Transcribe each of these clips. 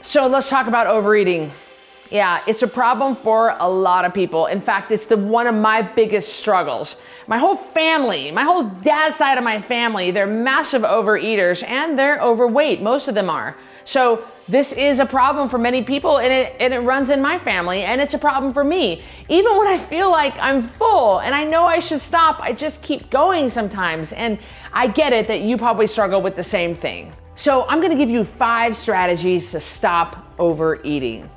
So let's talk about overeating. Yeah, it's a problem for a lot of people. In fact, it's one of my biggest struggles. My whole family, my whole dad's side of my family, they're massive overeaters and they're overweight. Most of them are. So this is a problem for many people, and it runs in my family, and it's a problem for me. Even when I feel like I'm full and I know I should stop, I just keep going sometimes. And I get it that you probably struggle with the same thing. So I'm gonna give you 5 strategies to stop overeating.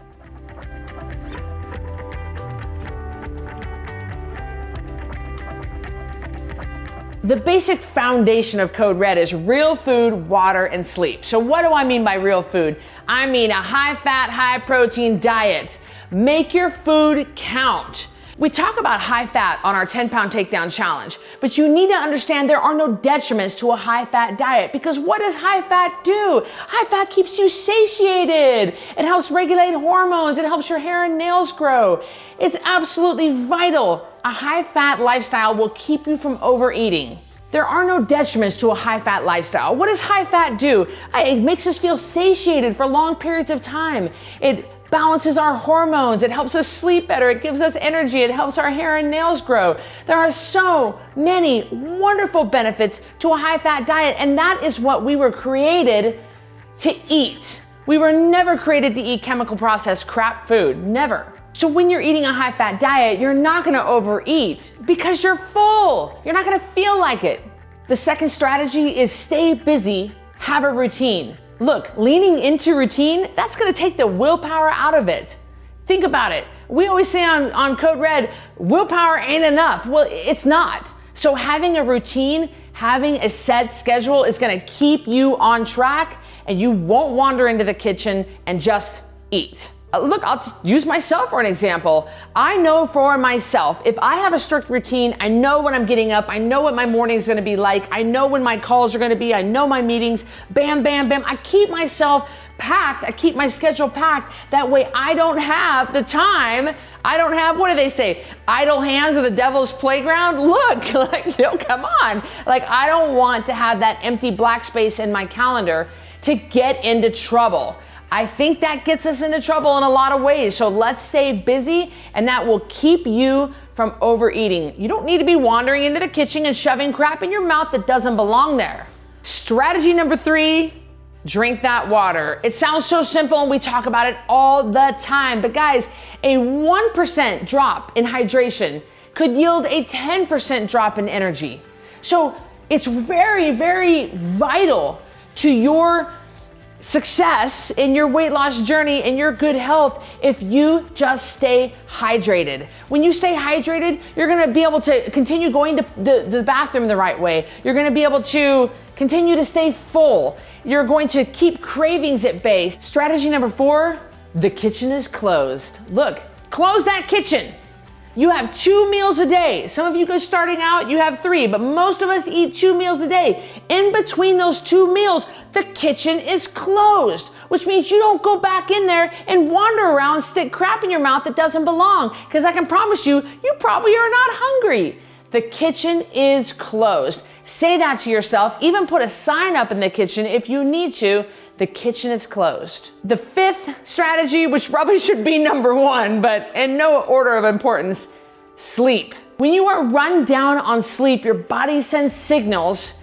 The basic foundation of Code Red is real food, water, and sleep. So what do I mean by real food? I mean a high-fat, high-protein diet. Make your food count. We talk about high fat on our 10 Pound Takedown challenge, but you need to understand there are no detriments to a high fat diet, because what does high fat do? High fat keeps you satiated. It helps regulate hormones. It helps your hair and nails grow. It's absolutely vital. A high fat lifestyle will keep you from overeating. There are no detriments to a high fat lifestyle. What does high fat do? It makes us feel satiated for long periods of time. It balances our hormones. It helps us sleep better. It gives us energy. It helps our hair and nails grow. There are so many wonderful benefits to a high fat diet, and that is what we were created to eat. We were never created to eat chemical processed crap food, never. So when you're eating a high fat diet, you're not gonna overeat because you're full. You're not gonna feel like it. The second strategy is stay busy, have a routine. Look, leaning into routine, that's gonna take the willpower out of it. Think about it. We always say on Code Red, willpower ain't enough. Well, it's not. So having a routine, having a set schedule is gonna keep you on track, and you won't wander into the kitchen and just eat. Look, I'll use myself for an example. I know for myself, if I have a strict routine, I know when I'm getting up, I know what my morning is gonna be like, I know when my calls are gonna be, I know my meetings, bam, bam, bam. I keep myself packed, I keep my schedule packed. That way I don't have the time, I don't have, what do they say? Idle hands are the devil's playground? Look, come on. I don't want to have that empty black space in my calendar to get into trouble. I think that gets us into trouble in a lot of ways. So let's stay busy, and that will keep you from overeating. You don't need to be wandering into the kitchen and shoving crap in your mouth that doesn't belong there. Strategy number 3, drink that water. It sounds so simple and we talk about it all the time, but guys, a 1% drop in hydration could yield a 10% drop in energy. So it's very, very vital to your success in your weight loss journey and your good health if you just stay hydrated. When you stay hydrated, you're gonna be able to continue going to the bathroom the right way. You're gonna be able to continue to stay full. You're going to keep cravings at bay. Strategy number 4, the kitchen is closed. Look, close that kitchen. You have 2 meals a day. Some of you guys starting out, you have 3, but most of us eat 2 meals a day. In between those 2 meals, the kitchen is closed, which means you don't go back in there and wander around, stick crap in your mouth that doesn't belong, because I can promise you, you probably are not hungry. The kitchen is closed. Say that to yourself. Even put a sign up in the kitchen if you need to. The kitchen is closed. The 5th strategy, which probably should be number 1, but in no order of importance, sleep. When you are run down on sleep, your body sends signals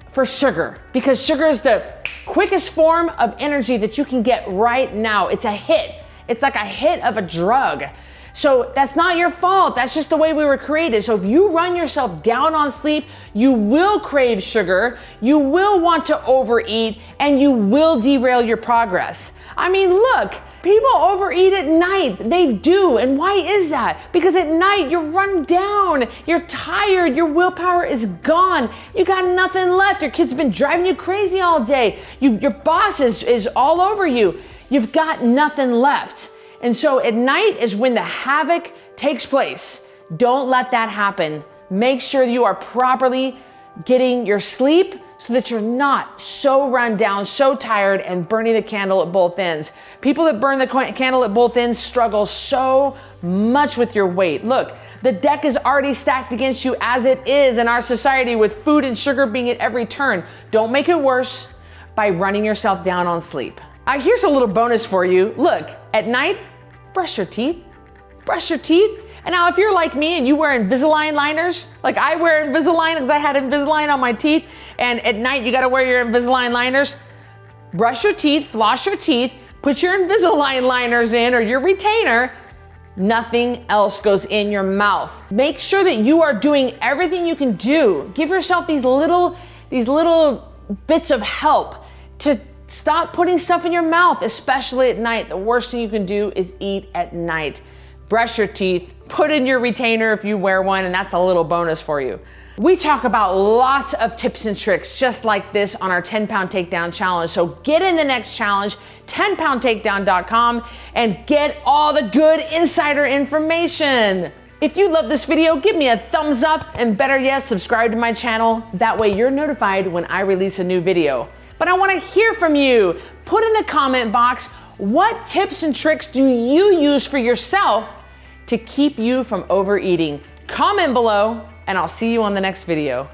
for sugar, because sugar is the quickest form of energy that you can get right now. It's a hit. It's like a hit of a drug. So that's not your fault. That's just the way we were created. So if you run yourself down on sleep, you will crave sugar, you will want to overeat, and you will derail your progress. I mean, look, people overeat at night. They do. And why is that? Because at night you're run down, you're tired, your willpower is gone, you got nothing left. Your kids have been driving you crazy all day. Your boss is all over you. You've got nothing left. And so at night is when the havoc takes place. Don't let that happen. Make sure you are properly getting your sleep so that you're not so run down, so tired, and burning the candle at both ends. People that burn the candle at both ends struggle so much with your weight. Look, the deck is already stacked against you as it is in our society, with food and sugar being at every turn. Don't make it worse by running yourself down on sleep. Here's a little bonus for you. Look, at night, brush your teeth. Brush your teeth. And now if you're like me and you wear Invisalign liners, like I wear Invisalign because I had Invisalign on my teeth, and at night you gotta wear your Invisalign liners, brush your teeth, floss your teeth, put your Invisalign liners in or your retainer. Nothing else goes in your mouth. Make sure that you are doing everything you can do. Give yourself these little bits of help to stop putting stuff in your mouth, especially at night. The worst thing you can do is eat at night. Brush your teeth, put in your retainer if you wear one, and that's a little bonus for you. We talk about lots of tips and tricks just like this on our 10 Pound Takedown challenge. So get in the next challenge, 10poundtakedown.com, and get all the good insider information. If you love this video, give me a thumbs up, and better yet, subscribe to my channel. That way you're notified when I release a new video. But I wanna hear from you. Put in the comment box, what tips and tricks do you use for yourself to keep you from overeating? Comment below, and I'll see you on the next video.